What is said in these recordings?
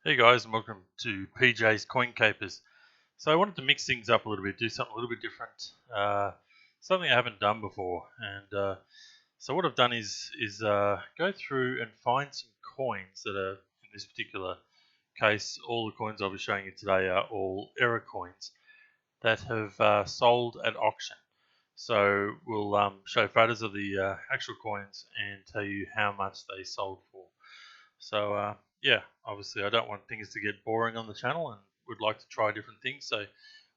Hey guys, and welcome to PJ's Coin Capers. So I wanted to mix things up a little bit, do something a little bit different, something I haven't done before. And so what I've done is go through and find some coins that are, in this particular case, all the coins I'll be showing you today are all error coins that have sold at auction. So we'll show photos of the actual coins and tell you how much they sold for. So yeah, obviously I don't want things to get boring on the channel and would like to try different things. So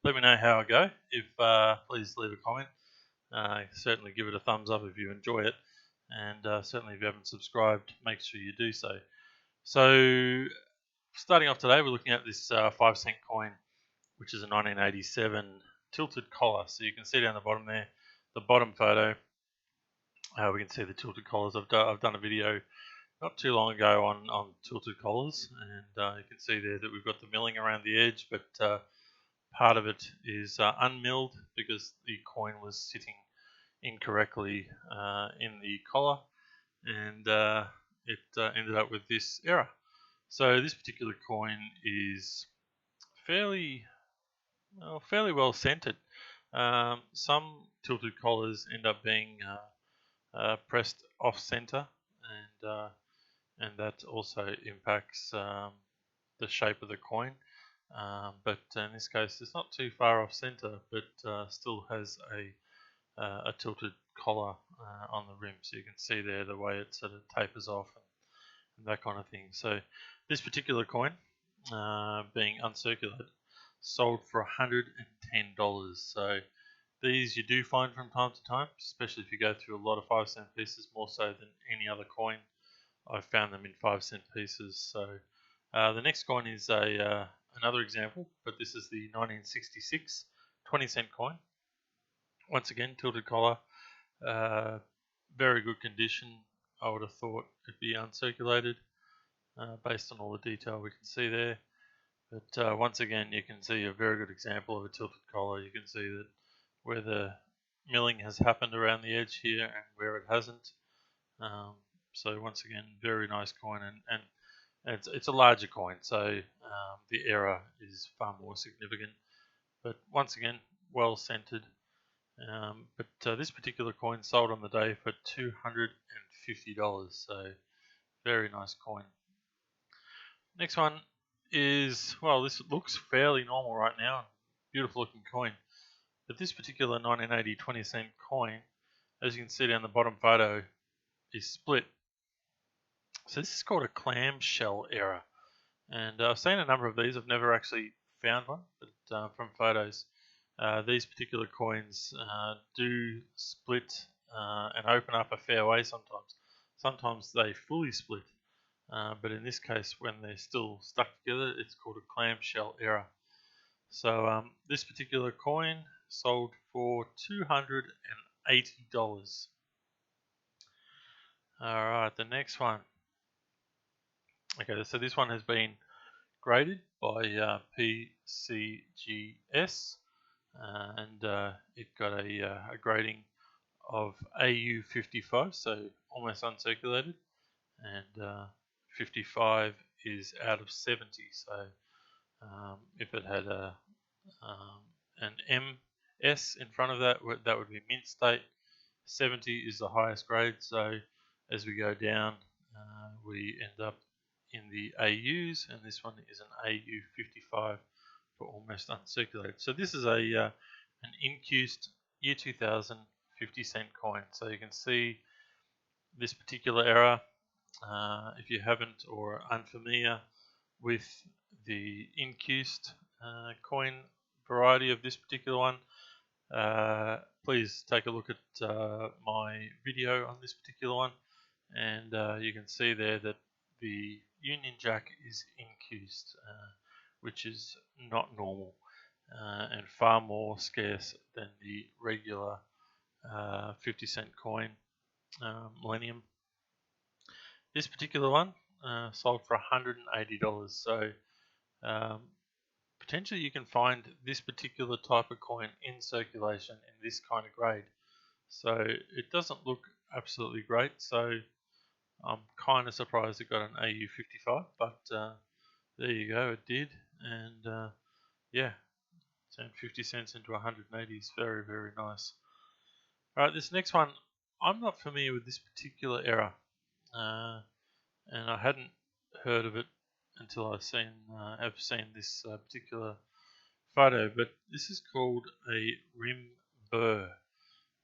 let me know how I go. If please leave a comment. Certainly give it a thumbs up if you enjoy it, and certainly if you haven't subscribed, make sure you do so. So starting off today, we're looking at this 5-cent coin, which is a 1987 tilted collar. So you can see down the bottom there, the bottom photo. We can see the tilted collars. I've done a video not too long ago on tilted collars, and you can see there that we've got the milling around the edge, but part of it is unmilled because the coin was sitting incorrectly in the collar, and it ended up with this error. So this particular coin is fairly well centered. Some tilted collars end up being pressed off center, and that also impacts the shape of the coin. But in this case, it's not too far off center, but still has a tilted collar on the rim. So you can see there the way it sort of tapers off and that kind of thing. So this particular coin, being uncirculated, sold for $110. So these you do find from time to time, especially if you go through a lot of 5-cent pieces, more so than any other coin. I've found them in 5-cent pieces. So the next coin is another example, but this is the 1966 20-cent coin. Once again, tilted collar, very good condition. I would have thought it'd be uncirculated based on all the detail we can see there. But once again, you can see a very good example of a tilted collar. You can see that where the milling has happened around the edge here and where it hasn't. So once again, very nice coin, and it's a larger coin, so the error is far more significant. But once again, well centered. But this particular coin sold on the day for $250, so very nice coin. Next one is, well, this looks fairly normal right now, beautiful looking coin. But this particular 1980 20-cent coin, as you can see down the bottom photo, is split. So this is called a clamshell error, and I've seen a number of these. I've never actually found one, but from photos, these particular coins do split and open up a fair way sometimes. Sometimes they fully split, but in this case, when they're still stuck together, it's called a clamshell error. So this particular coin sold for $280. Alright, the next one. Okay, so this one has been graded by PCGS, and it got a grading of AU55, so almost uncirculated, and 55 is out of 70. So if it had an MS in front of that, that would be mint state. 70 is the highest grade, so as we go down, we end up in the AUs, and this one is an AU55 for almost uncirculated. So this is an incused year 2000 50-cent coin. So you can see this particular error. If you haven't or are unfamiliar with the incused coin variety of this particular one, please take a look at my video on this particular one, and you can see there that the Union Jack is incused, which is not normal and far more scarce than the regular 50-cent coin, Millennium. This particular one sold for $180, so potentially you can find this particular type of coin in circulation in this kind of grade. So it doesn't look absolutely great, so I'm kind of surprised it got an AU55, but there you go, it did. And yeah, turned 50 cents into 180 is very, very nice. Alright, this next one, I'm not familiar with this particular error. And I hadn't heard of it until I've seen this particular photo, but this is called a rim burr.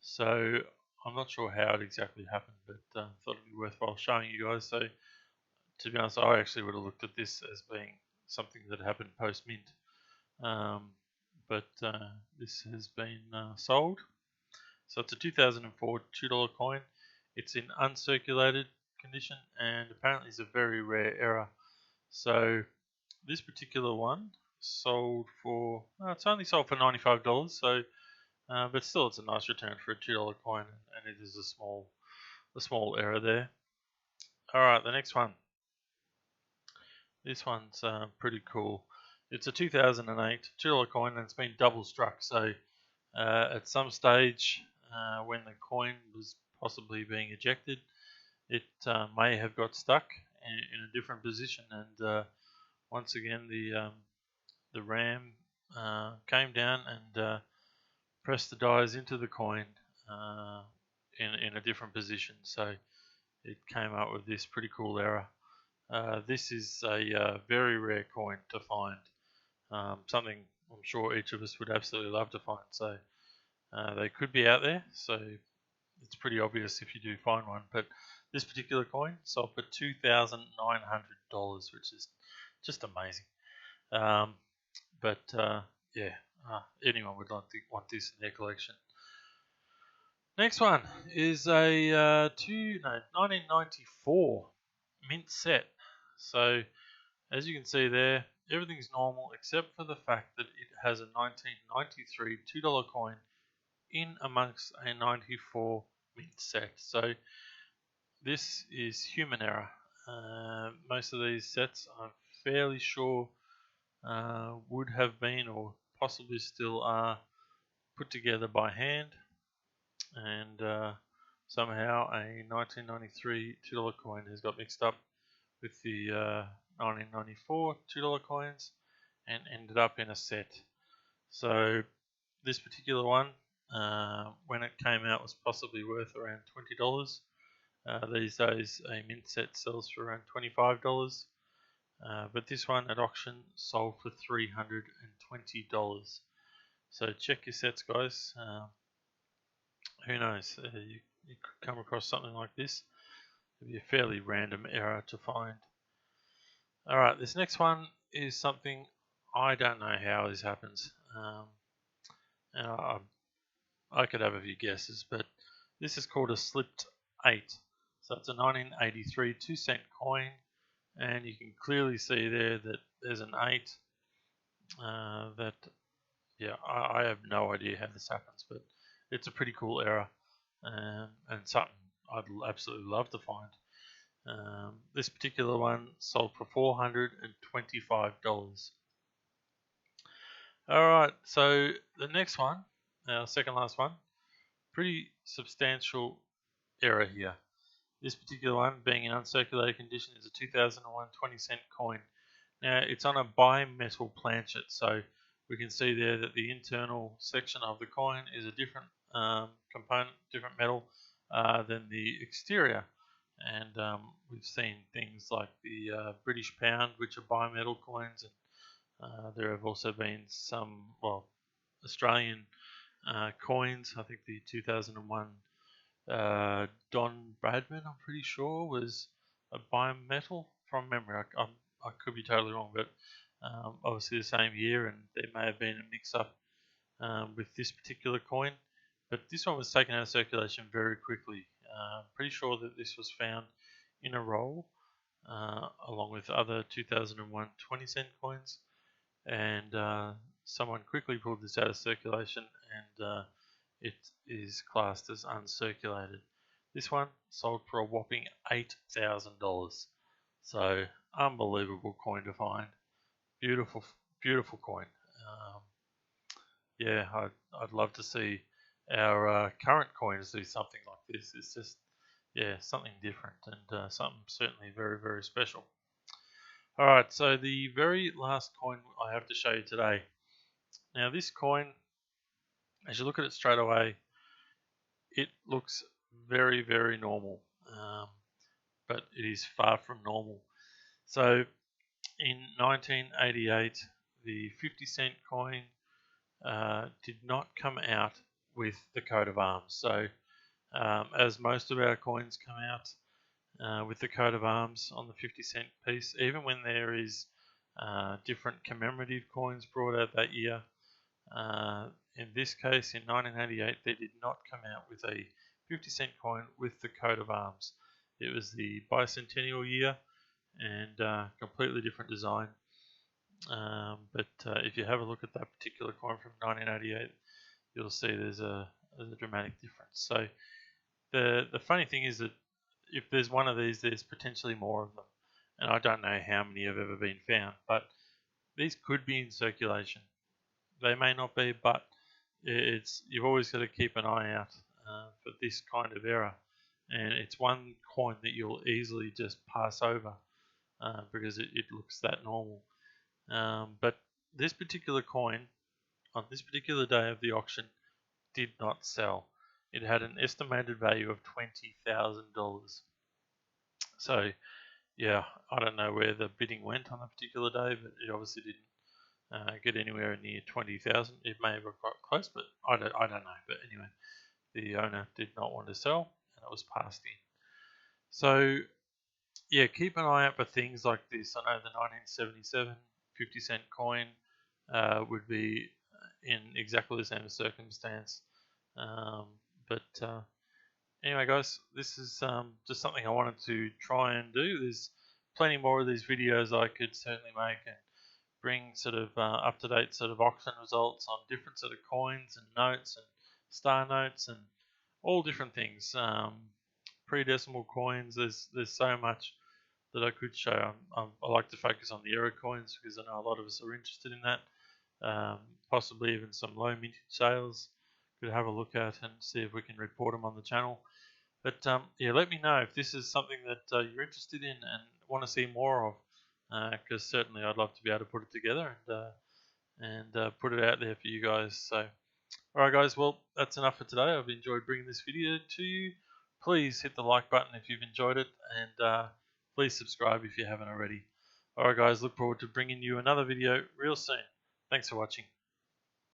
So I'm not sure how it exactly happened, but thought it'd be worthwhile showing you guys. So to be honest, I actually would have looked at this as being something that happened post mint, but this has been sold. So it's a 2004 $2 coin. It's in uncirculated condition, and apparently it's a very rare error. So this particular one sold for it's only sold for $95. So, but still, it's a nice return for a $2 coin, and it is a small error there. All right, the next one. This one's pretty cool. It's a 2008 $2 coin, and it's been double struck. So at some stage, when the coin was possibly being ejected, it may have got stuck in a different position, and once again the ram came down and pressed the dies into the coin in a different position. So it came up with this pretty cool error. This is a very rare coin to find. Something I'm sure each of us would absolutely love to find. So they could be out there. So it's pretty obvious if you do find one. But this particular coin sold for $2,900, which is just amazing. Yeah, anyone would want this in their collection. Next one is a 1994 mint set. So as you can see there, everything's normal except for the fact that it has a 1993 $2 coin in amongst a 94 mint set. So this is human error. Most of these sets I'm fairly sure would have been or possibly still are put together by hand, and somehow a 1993 $2 coin has got mixed up with the 1994 $2 coins and ended up in a set. So this particular one, when it came out, was possibly worth around $20. These days a mint set sells for around $25. But this one at auction sold for $320. So check your sets, guys. Who knows? You could come across something like this. It'd be a fairly random error to find. All right, this next one is something I don't know how this happens. I could have a few guesses, but this is called a slipped 8. So it's a 1983 2-cent coin, and you can clearly see there that there's an 8. I have no idea how this happens, but it's a pretty cool error, and something I'd absolutely love to find. This particular one sold for $425. Alright, so the next one, our second last one, pretty substantial error here. This particular one, being in uncirculated condition, is a 2001 20-cent coin. Now, it's on a bimetal planchet, so we can see there that the internal section of the coin is a different component, different metal than the exterior. And we've seen things like the British pound, which are bimetal coins, and there have also been some, Australian coins. I think the 2001 Don Bradman, I'm pretty sure, was a bimetal from memory. I could be totally wrong, but obviously the same year, and there may have been a mix-up with this particular coin. But this one was taken out of circulation very quickly. Pretty sure that this was found in a roll along with other 2001 20-cent coins, and someone quickly pulled this out of circulation, and it is classed as uncirculated. This one sold for a whopping $8,000. So unbelievable coin to find. Beautiful, beautiful coin. I'd love to see our current coins do something like this. It's just, something different, and something certainly very, very special. Alright, so the very last coin I have to show you today. Now this coin, as you look at it straight away, it looks very, very normal, but it is far from normal. So in 1988, the 50-cent coin did not come out with the coat of arms. So as most of our coins come out with the coat of arms on the 50-cent piece, even when there is different commemorative coins brought out that year, in this case, in 1988, they did not come out with a 50-cent coin with the coat of arms. It was the bicentennial year and completely different design. But if you have a look at that particular coin from 1988, you'll see there's a dramatic difference. So the funny thing is that if there's one of these, there's potentially more of them. And I don't know how many have ever been found, but these could be in circulation. They may not be, but you've always got to keep an eye out for this kind of error. And it's one coin that you'll easily just pass over because it looks that normal. But this particular coin, on this particular day of the auction, did not sell. It had an estimated value of $20,000. So, yeah, I don't know where the bidding went on a particular day, but it obviously didn't get anywhere near 20,000. It may have got close, but I don't know. But anyway, the owner did not want to sell, and it was passed in. So yeah, keep an eye out for things like this. I know the 1977 50-cent coin would be in exactly the same circumstance. But anyway, guys, this is just something I wanted to try and do. There's plenty more of these videos I could certainly make and bring sort of up-to-date sort of auction results on different sort of coins and notes and star notes and all different things. Pre-decimal coins, there's so much that I could show. I like to focus on the error coins because I know a lot of us are interested in that. Possibly even some low mintage sales could have a look at and see if we can report them on the channel. But yeah, let me know if this is something that you're interested in and want to see more of, because certainly I'd love to be able to put it together and put it out there for you guys. So, alright guys, well, that's enough for today. I've enjoyed bringing this video to you. Please hit the like button if you've enjoyed it, and please subscribe if you haven't already. Alright guys, look forward to bringing you another video real soon. Thanks for watching.